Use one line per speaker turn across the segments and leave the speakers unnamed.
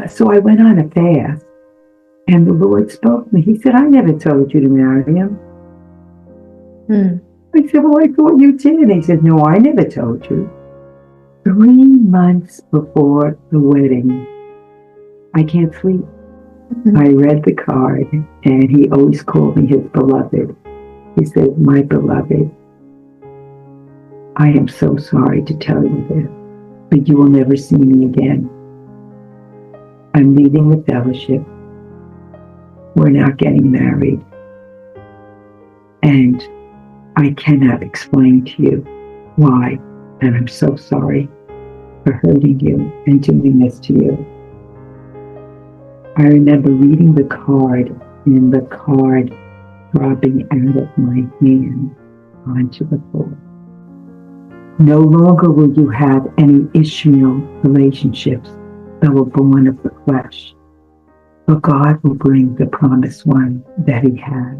So I went on a fast, and the Lord spoke to me. He said, I never told you to marry him. I said, well, I thought you did. He said, no, I never told you. 3 months before the wedding, I can't sleep. I read the card, and he always called me his beloved. He said, my beloved, I am so sorry to tell you this, but you will never see me again. I'm leaving the fellowship. We're not getting married. And I cannot explain to you why, and I'm so sorry for hurting you and doing this to you. I remember reading the card and the card dropping out of my hand onto the floor. No longer will you have any Ishmael relationships that were born of the flesh, but God will bring the promised one that he has.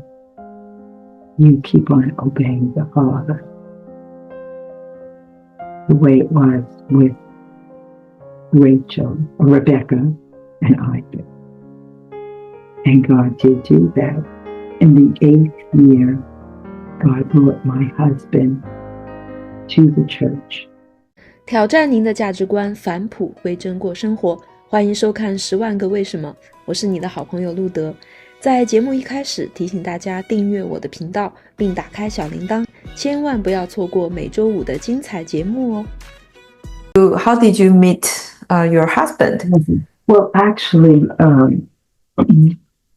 You keep on obeying the Father, the way it was with Rebecca, and Isaac. And God did do that. In the 8th year, God brought my husband to the church.
挑战您的价值观，返璞归真过生活。欢迎收看10万个为什么，我是你的好朋友路德。在节目一开始提醒大家订阅我的频道，并打开小铃铛，千万不要错过每周五的精彩节目哦。
How did you meet your husband?
Well, actually,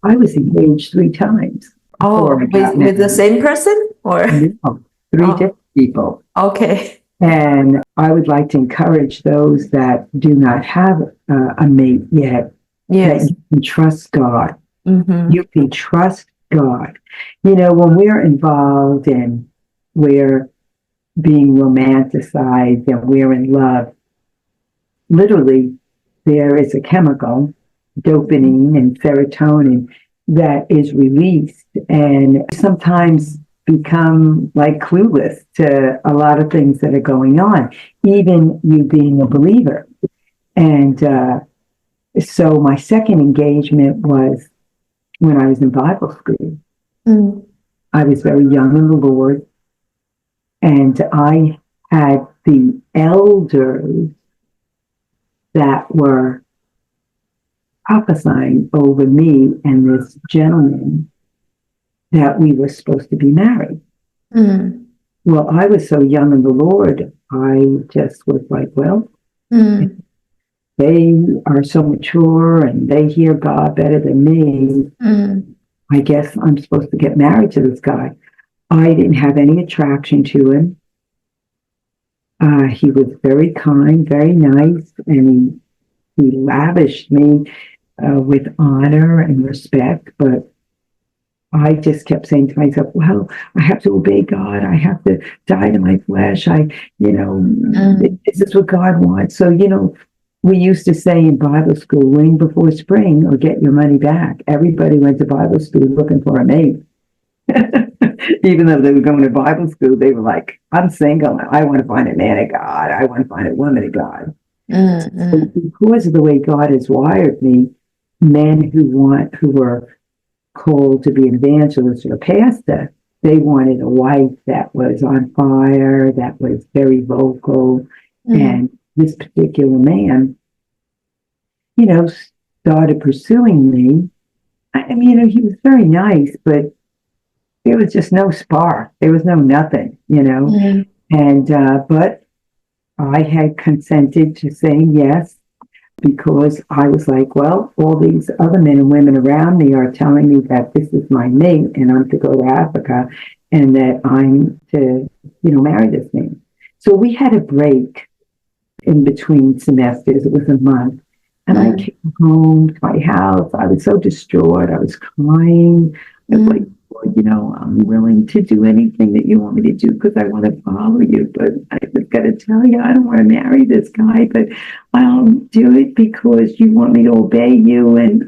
I was engaged 3 times.
Oh, with the same person? Or
No, 3 different people.
Okay.
And I would like to encourage those that do not have a mate yet,
Yes.
that you can trust God.
Mm-hmm.
You can trust God. You know, when we're involved and we're being romanticized and we're in love, literally there is a chemical, dopamine and serotonin, that is released and sometimes become like clueless to a lot of things that are going on, even you being a believer. And so my second engagement was when I was in Bible school. I was very young in the Lord, and I had the elders that were prophesying over me and this gentleman that we were supposed to be married. Well, I was so young in the Lord, I just was like, well, they are so mature and they hear God better than me. I guess I'm supposed to get married to this guy. I didn't have any attraction to him. He was very kind, very nice, and he lavished me with honor and respect, but I just kept saying to myself, well, I have to obey God. I have to die to my flesh. Is this what God wants? So, we used to say in Bible school, rain before spring or get your money back. Everybody went to Bible school looking for a mate. Even though they were going to Bible school, they were like, I'm single. I want to find a man of God. I want to find a woman of God. So because of the way God has wired me, men who were called to be an evangelist or a pastor, they wanted a wife that was on fire, that was very vocal. And this particular man, started pursuing me. I mean, he was very nice, but there was just no spark. There was no nothing, And, but I had consented to saying yes, because I was like, well, all these other men and women around me are telling me that this is my mate and I'm to go to Africa and that I'm to, marry this man. So we had a break in between semesters. It was a month. And I came home to my house. I was so distraught. I was crying. I was like, well, I'm willing to do anything that you want me to do because I want to follow you. But I just got to tell you, I don't want to marry this guy, but I'll do it because you want me to obey you. And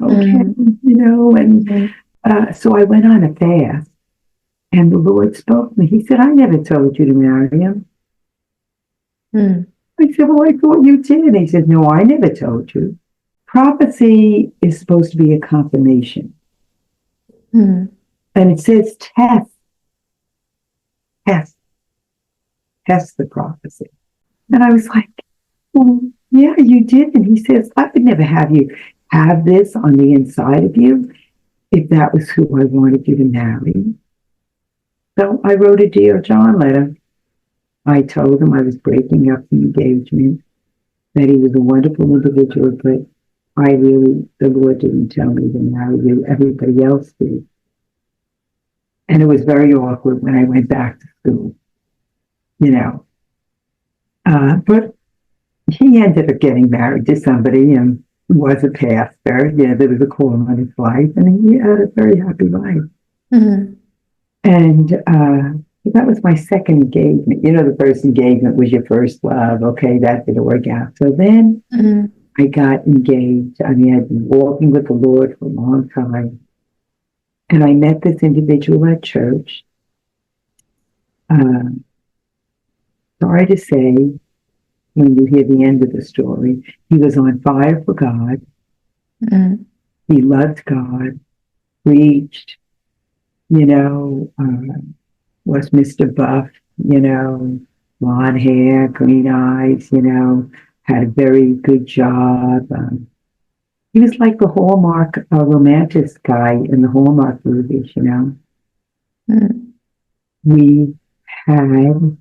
so I went on a fast, and the Lord spoke to me. He said, I never told you to marry him. I said, well, I thought you did. He said, no, I never told you. prophecy is supposed to be a confirmation. And it says test the prophecy. And I was like, well, yeah, you did. And he says, I would never have you have this on the inside of you if that was who I wanted you to marry. So I wrote a Dear John letter. I told him I was breaking up the engagement, that he was a wonderful individual, but the Lord didn't tell me to marry you. Everybody else did. And it was very awkward when I went back to school, But he ended up getting married to somebody and was a pastor. Yeah, there was a call on his life, and he had a very happy life. And that was my second engagement. The first engagement was your first love. Okay, that didn't work out. So then I got engaged. I'd been walking with the Lord for a long time. And I met this individual at church. Sorry to say, when you hear the end of the story, he was on fire for God. He loved God, preached, was Mr. Buff, blonde hair, green eyes, had a very good job. He was like the Hallmark romantic guy in the Hallmark movies, We had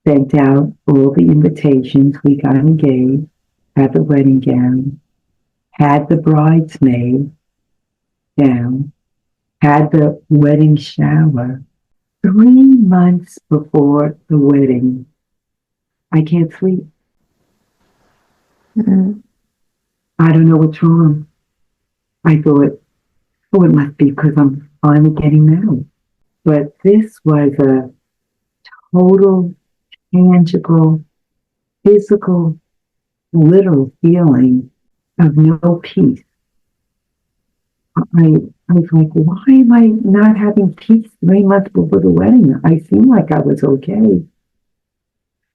sent out all the invitations. We got engaged, had the wedding gown, had the bridesmaid down, had the wedding shower. 3 months before the wedding, I can't sleep. I don't know what's wrong. I thought, it must be because I'm finally getting married. But this was a total, tangible, physical, literal feeling of no peace. I was like, why am I not having peace 3 months before the wedding? I seemed like I was okay.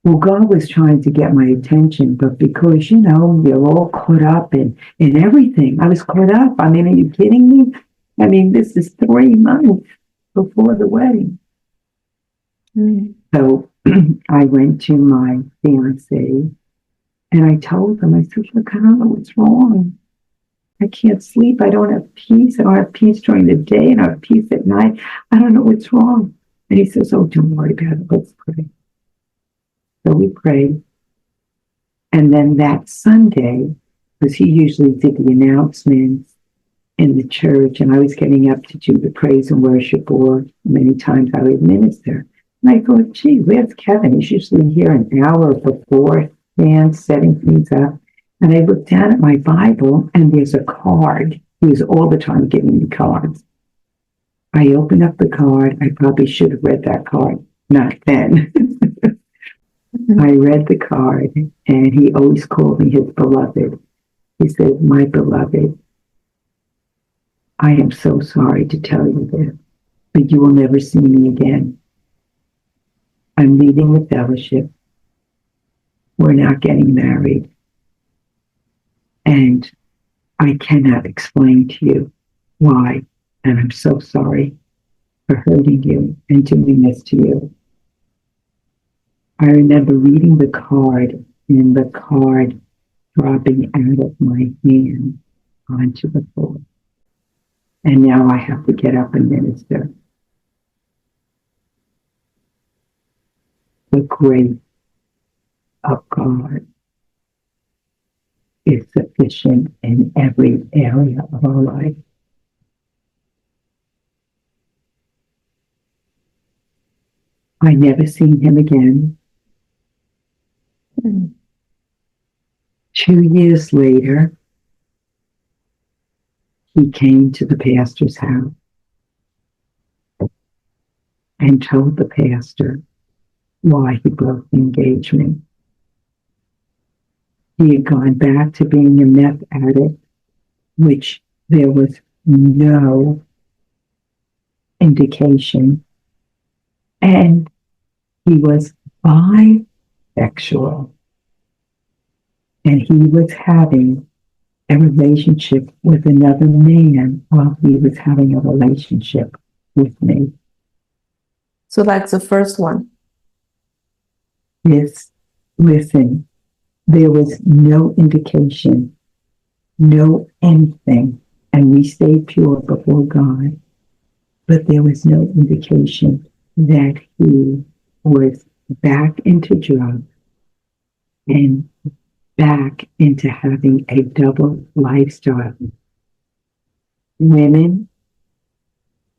Well, God was trying to get my attention, but because, you're all caught up in everything. I was caught up. Are you kidding me? This is 3 months before the wedding. So I went to my fiance and I told him, I said, look, I don't know what's wrong. I can't sleep. I don't have peace. I don't have peace during the day and I have peace at night. I don't know what's wrong. And he says, oh, don't worry about it. Let's pray. So we prayed. And then that Sunday, because he usually did the announcements in the church, and I was getting up to do the praise and worship, or many times I would minister. And I thought, gee, where's Kevin? He's usually here an hour before and setting things up. And I looked down at my Bible, and there's a card. He was all the time giving me cards. I opened up the card. I probably should have read that card. Not then. I read the card, and he always called me his beloved. He said, my beloved, I am so sorry to tell you this, but you will never see me again. I'm leaving the fellowship. We're not getting married. And I cannot explain to you why. And I'm so sorry for hurting you and doing this to you. I remember reading the card and the card dropping out of my hand onto the floor. And now I have to get up and minister. The grace of God is sufficient in every area of our life. I never seen him again. 2 years later, he came to the pastor's house and told the pastor why he broke the engagement. He had gone back to being a meth addict, which there was no indication, and he was bisexual. and he was having a relationship with another man while he was having a relationship with me.
So like the first one.
Yes, listen, there was no indication, no anything, and we stayed pure before God, but there was no indication that he was back into drugs and back into having a double lifestyle, women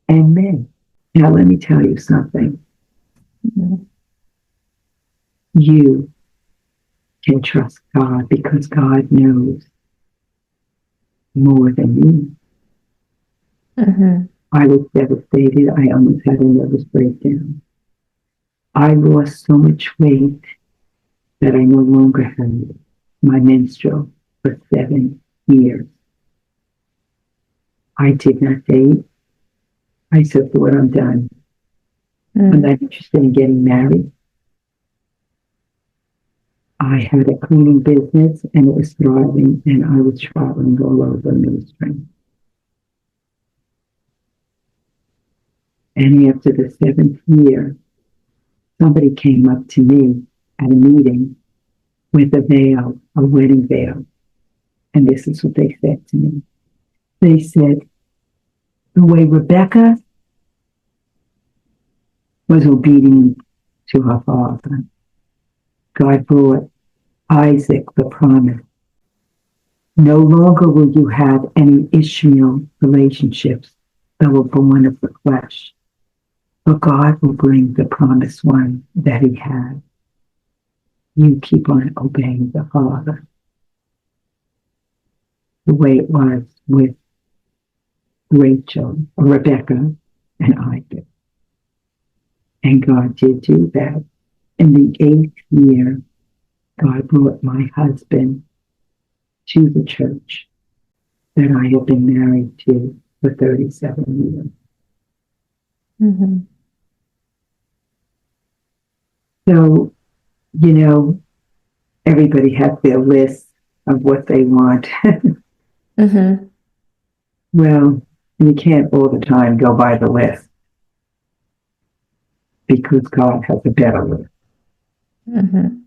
and men. Now, let me tell you something.
Mm-hmm.
You can trust God because God knows more than you.
Mm-hmm.
I was devastated. I almost had a nervous breakdown. I lost so much weight that I no longer had my menstrual for 7 years. I did not date. I said, Lord, I'm done. I'm not interested in getting married. I had a cleaning business and it was thriving, and I was traveling all over ministering. And after the 7th year, somebody came up to me at a meeting with a veil, a wedding veil. And this is what they said to me. They said, the way Rebecca was obedient to her father, God brought Isaac the promise. No longer will you have any Ishmael relationships that were born of the flesh, but God will bring the promised one that he had. You keep on obeying the Father. The way it was with Rachel, Rebecca, and Isaac. And God did do that. In the 8th year, God brought my husband to the church that I had been married to for 37 years.
Mm-hmm.
So, you know, everybody has their list of what they want.
Mm-hmm.
Well, you can't all the time go by the list because God has a better list.
Mm-hmm.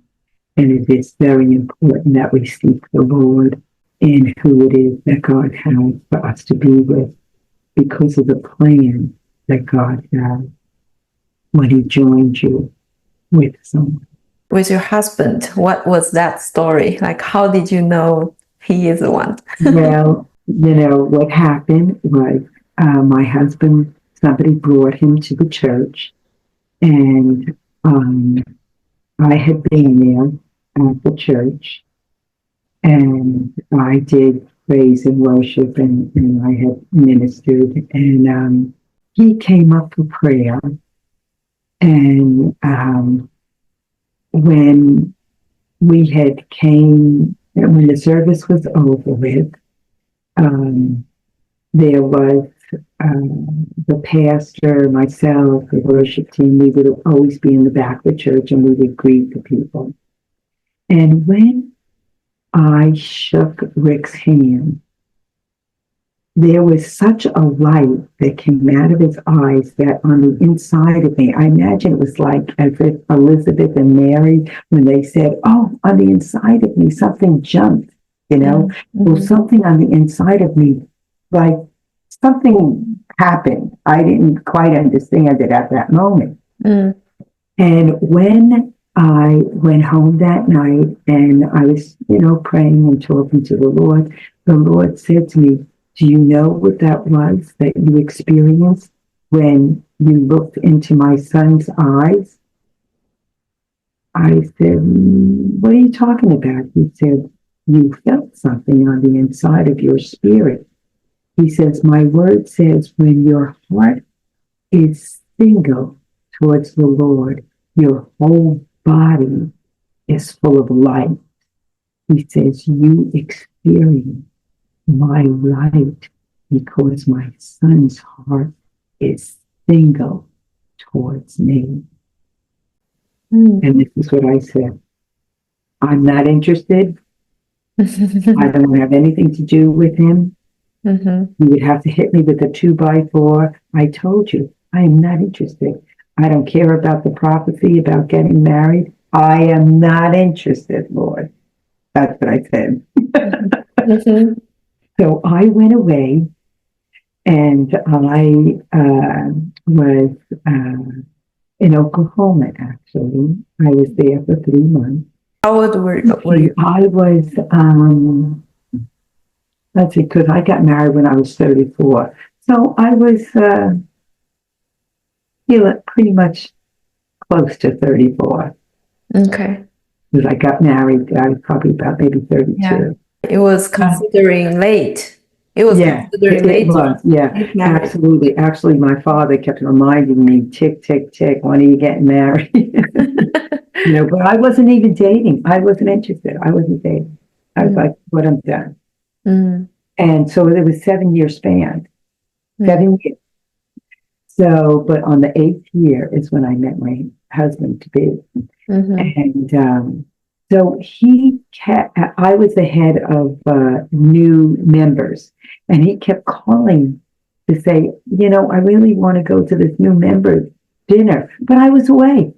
And it is very important that we seek the Lord in who it is that God has for us to be with, because of the plan that God has when he joined you with someone.
With your husband, what was that story? Like, how did you know he is the one?
Well, you know, what happened was my husband, somebody brought him to the church, and I had been there at the church, and I did praise and worship, and I had ministered, and he came up for prayer, and when the service was over with, there was the pastor, myself, the worship team. We would always be in the back of the church, and we would greet the people. And when I shook Rick's hand, there was such a light that came out of his eyes that on the inside of me, I imagine it was like as if Elizabeth and Mary, when they said, oh, on the inside of me, something jumped, you know?
Mm-hmm.
Well, something on the inside of me, like something happened. I didn't quite understand it at that moment.
Mm.
And when I went home that night and I was, you know, praying and talking to the Lord said to me, do you know what that was that you experienced when you looked into my son's eyes? I said, what are you talking about? He said, you felt something on the inside of your spirit. He says, my word says, when your heart is single towards the Lord, your whole body is full of light. He says, you experience my light because my son's heart is single towards me.
Mm.
And this is what I said. I'm not interested I don't want to have anything to do with him. You would have to hit me with a 2x4. I told you, I am not interested. I don't care about the prophecy about getting married. I am not interested, Lord. That's what I said. So I went away, and I was in Oklahoma, actually. I was there for 3 months.
How old were you?
I was, let's see, because I got married when I was 34. So I was pretty much close to 34.
Okay.
Because I got married, I was probably about maybe 32.
Yeah. It was considering late. It was considering late.
It was, yeah, absolutely. Actually, my father kept reminding me, tick, tick, tick, when are you getting married? But I wasn't even dating. I wasn't interested. I wasn't dating. I was like, what, I'm done. And so there was 7-year span. 7 years. So, but on the 8th year is when I met my husband to be. And so I was the head of new members, and he kept calling to say, I really want to go to this new members dinner, but I was away.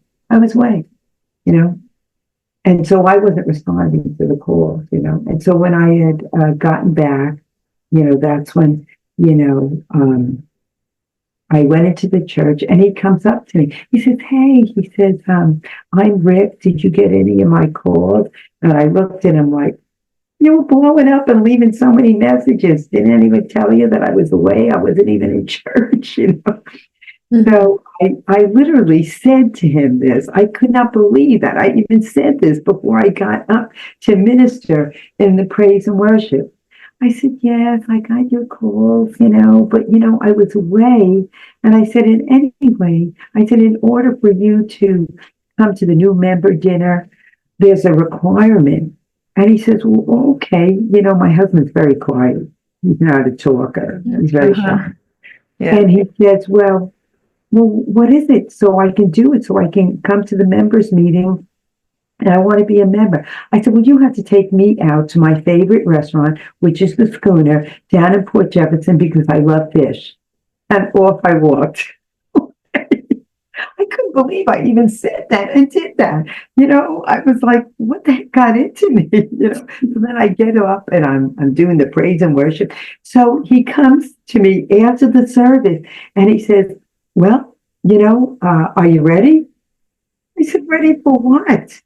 And so I wasn't responding to the calls, And so when I had gotten back, that's when, I went into the church, and he comes up to me. He says, hey, I'm Rick. Did you get any of my calls? And I looked at him like, you were blowing up and leaving so many messages. Didn't anyone tell you that I was away? I wasn't even in church, So I literally said to him this. I could not believe that I even said this before I got up to minister in the praise and worship. I said, yes, I got your calls, but, I was away. And I said, in order for you to come to the new member dinner, there's a requirement. And he says, well, okay. My husband's very quiet. He's not a talker. He's very shy. Yeah. And he says, well, what is it? So I can do it. So I can come to the members meeting. And I want to be a member. I said, well, you have to take me out to my favorite restaurant, which is the Schooner, down in Port Jefferson, because I love fish. And off I walked. I couldn't believe I even said that and did that. I was like, what the heck got into me? So then I get up and I'm doing the praise and worship. So he comes to me after the service and he says, well, are you ready? I said, ready for what?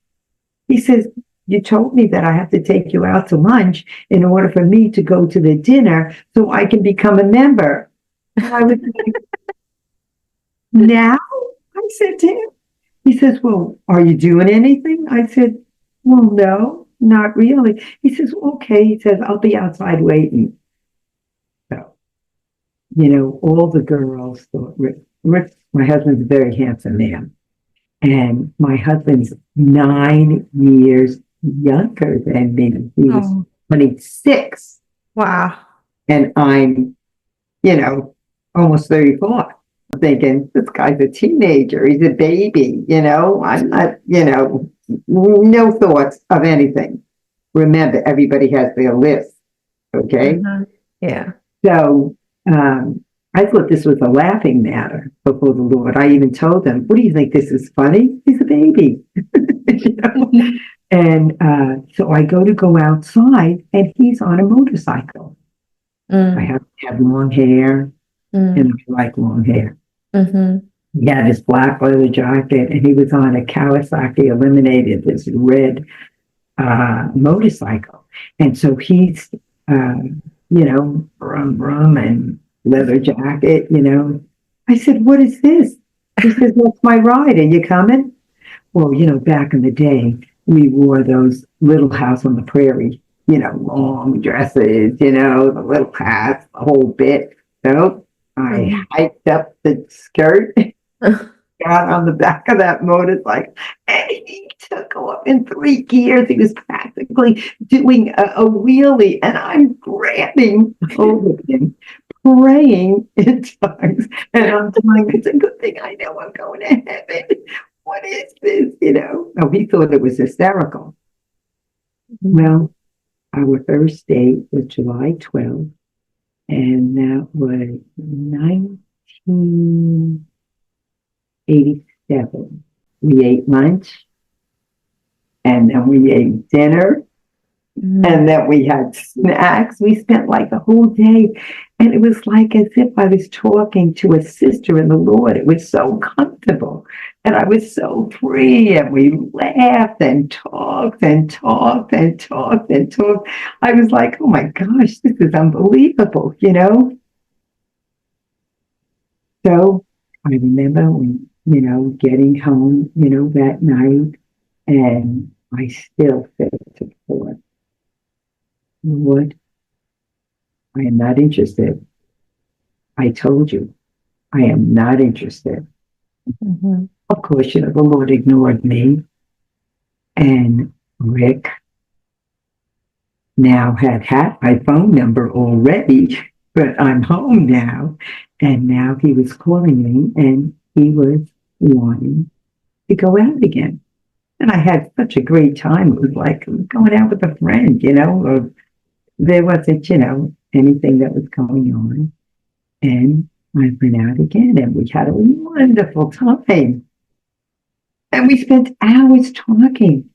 He says, you told me that I have to take you out to lunch in order for me to go to the dinner so I can become a member. And I was like, now? I said to him. He says, well, are you doing anything? I said, well, no, not really. He says, okay. He says, I'll be outside waiting. So, all the girls thought, Rick, my husband's a very handsome man. And my husband's 9 years younger than me. He was 26.
Wow.
And I'm, almost 34. I'm thinking, this guy's a teenager. He's a baby, I'm not, no thoughts of anything. Remember, everybody has their list. Okay?
Yeah.
So, I thought this was a laughing matter before the Lord. I even told him, what do you think, this is funny? He's a baby. And so I go outside, and he's on a motorcycle. I have long hair, and I like long hair. He had his black leather jacket, and he was on a Kawasaki Eliminated, this red motorcycle. And so he's, brum, brum, and leather jacket, I said, what is this? He says, what's my ride? Are you coming? Well, back in the day, we wore those Little House on the Prairie, long dresses, the little hats, the whole bit. So I hiked up the skirt, got on the back of that motorcycle, and he took off in 3 gears. He was practically doing a wheelie, and I'm grabbing hold of him, praying in tongues, and I'm telling him, it's a good thing I know I'm going to heaven. What is this? No, he thought it was hysterical. Well, our first date was July 12th, and that was 1987. We ate lunch, and then we ate dinner, and then we had snacks. We spent like a whole day, and it was like as if I was talking to a sister in the Lord. It was so comfortable, and I was so free, and we laughed and talked and talked and talked and talked. I was like, oh my gosh, this is unbelievable, you know? So I remember when, getting home, that night, and I still said to the Lord, Lord, I am not interested. I told you, I am not interested.
Mm-hmm.
Of course, the Lord ignored me. And Rick now had my phone number already, but I'm home now. And now he was calling me, and he was wanting to go out again. And I had such a great time. It was like going out with a friend, or there wasn't, anything that was going on. And I went out again, and we had a wonderful time. And we spent hours talking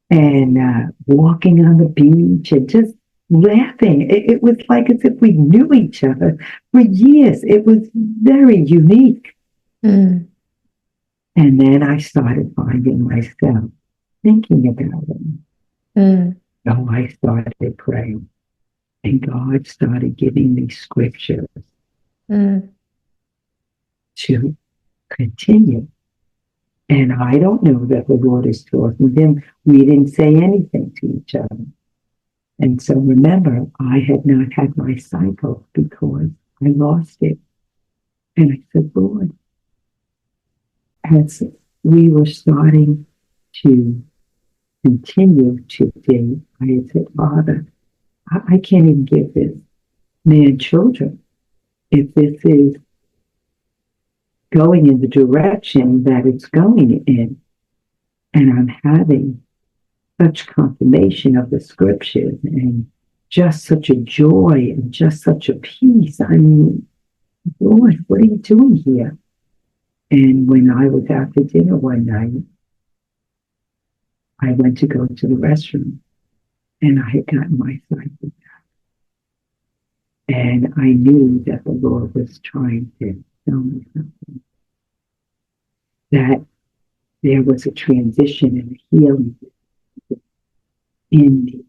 and walking on the beach and just laughing. It was like as if we knew each other for years. It was very unique.
Mm.
And then I started finding myself thinking about him.
Mm.
So I started praying, and God started giving me scriptures to continue. And I don't know that the Lord is talking to him. We didn't say anything to each other. And so remember, I had not had my cycle because I lost it. And I said, Lord, as we were starting to continue to date, I had said, Father, I can't even give this man children if this is going in the direction that it's going in. And I'm having such confirmation of the scriptures and just such a joy and just such a peace. I mean, Lord, what are you doing here? And when I was out to dinner one night, I went to go to the restroom, and I had gotten my cycle back. And I knew that the Lord was trying to tell me something. That there was a transition and a healing in me,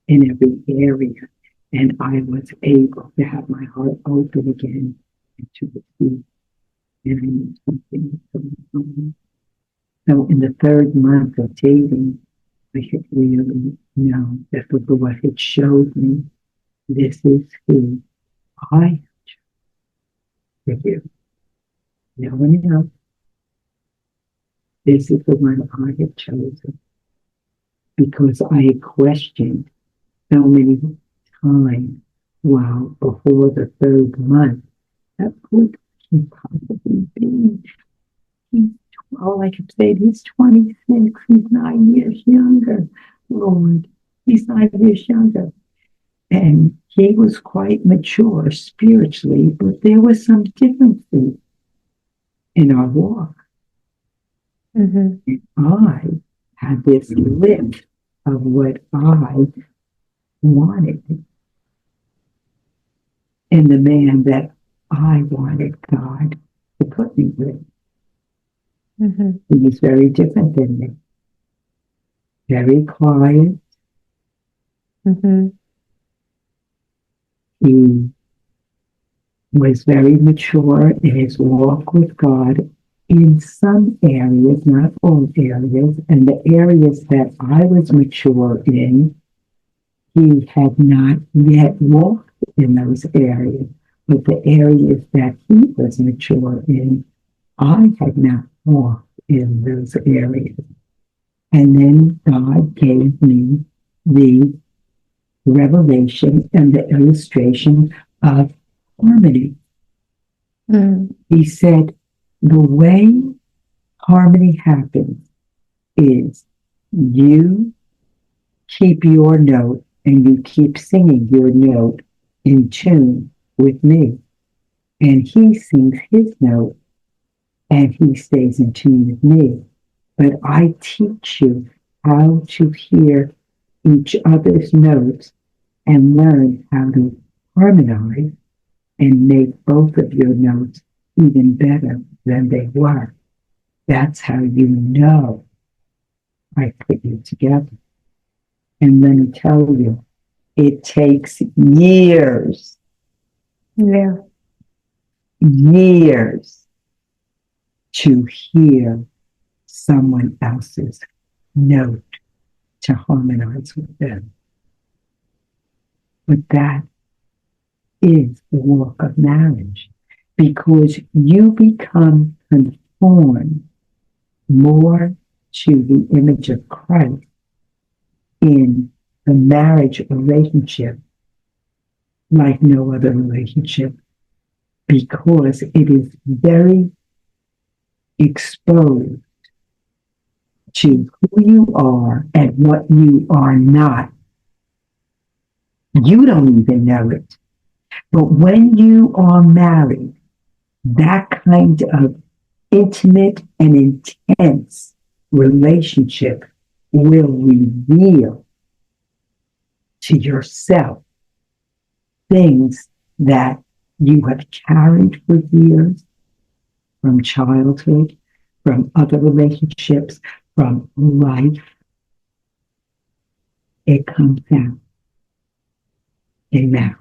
in every area. And I was able to have my heart open again and to receive. And I knew something was going on. So in the third month of dating, I had really known that the Lord had showed me, this is who I chose for you. No one else. This is the one I have chosen. Because I had questioned so many times while before the third month, that could he possibly be? All I kept saying, he's 26, he's 9 years younger, Lord, he's 9 years younger. And he was quite mature spiritually, but there were some differences in our walk.
Mm-hmm.
And I had this list of what I wanted in the man that I wanted God to put me with.
Mm-hmm.
He was very different than me. Very quiet.
Mm-hmm.
He was very mature in his walk with God in some areas, not all areas. And the areas that I was mature in, he had not yet walked in those areas. But the areas that he was mature in, I had not walked in those areas. And then God gave me the revelation and the illustration of harmony.
Mm.
He said, the way harmony happens is you keep your note and you keep singing your note in tune with me. And he sings his note and he stays in tune with me. But I teach you how to hear each other's notes and learn how to harmonize and make both of your notes even better than they were. That's how you know I put you together. And let me tell you, it takes years.
Yeah.
Years to hear someone else's note to harmonize with them. But that is the work of marriage, because you become conformed more to the image of Christ in the marriage relationship like no other relationship, because it is very exposed to who you are and what you are not. You don't even know it. But when you are married, that kind of intimate and intense relationship will reveal to yourself things that you have carried for years, from childhood, from other relationships, from life. It comes out in marriage.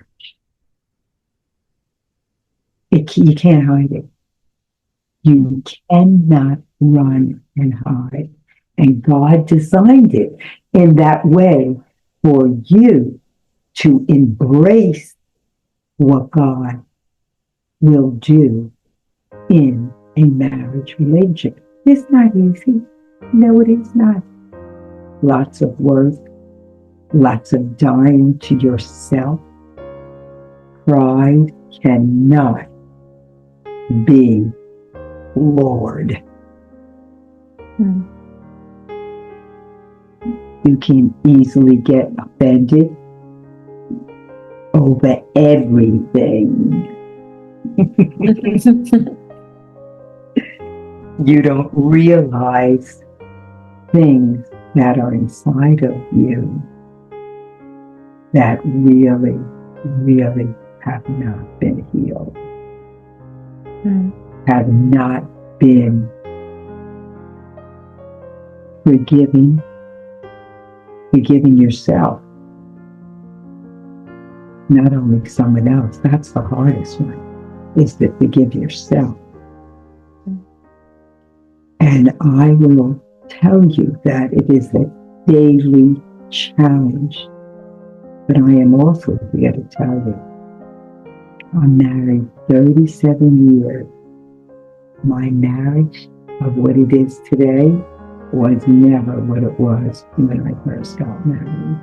You can't hide it. You cannot run and hide. And God designed it in that way for you to embrace what God will do in a marriage relationship. It's not easy. No, it is not. Lots of work, lots of dying to yourself. Pride cannot be Lord. You can easily get offended over everything. You don't realize things that are inside of you that really, really have not been healed, have not been forgiving yourself. Not only someone else, that's the hardest one, is to forgive yourself. And I will tell you that it is a daily challenge. But I am also here to tell you, I'm married 37 years. My marriage of what it is today was never what it was when I first got married.